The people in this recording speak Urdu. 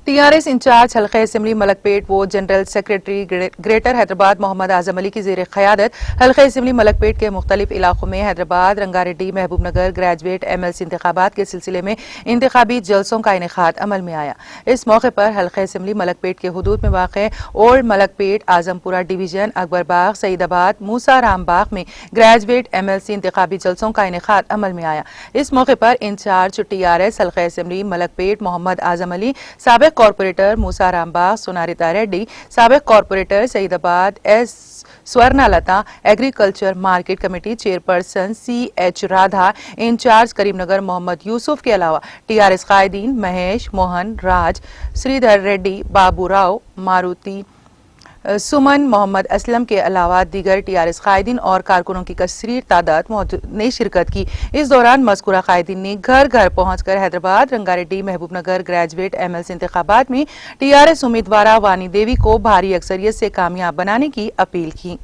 TRS انچارج حلقہ اسمبلی ملک پیٹ و general secretary greater Hyderabad Muhammad Azam علی کی زیر قیادت حلقہ اسمبلی ملک پیٹ کے مختلف علاقوں میں حیدرآباد، رنگاریڈی، محبوب نگر گریجویٹ MLC انتخابات کے سلسلے میں انتخابی جلسوں کا انعقاد عمل میں آیا۔ اس موقع پر حلقہ اسمبلی ملک پیٹ کے حدود میں واقع اولڈ ملک پیٹ، اعظم پورہ ڈویژن، اکبر باغ، سعید آباد، موسیٰ رام باغ میں گریجویٹ MLC انتخابی جلسوں کا انعقاد عمل میں آیا۔ اس موقع پر انچارج TRS حلقہ اسمبلی ملک پیٹ محمد اعظم علی، سابق کارپوریٹر موسیٰ رام باغ سوناریتا ریڈی، سابق corporator Saidabad Swarna Latha, agriculture market committee chairperson CH Radha, incharge Karimnagar Mohammed Yousuf کے علاوہ TRS قائدین مہیش، موہن، راج، سریدھر ریڈی، بابو راؤ، ماروتی، سمن، محمد اسلم کے علاوہ دیگر TRS قائدین اور کارکنوں کی کثیر تعداد نے شرکت کی۔ اس دوران مذکورہ قائدین نے گھر گھر پہنچ کر حیدرآباد، رنگاریڈی، محبوب نگر گریجویٹ MLC انتخابات میں TRS امیدوارہ وانی دیوی کو بھاری اکثریت سے کامیاب بنانے کی اپیل کی۔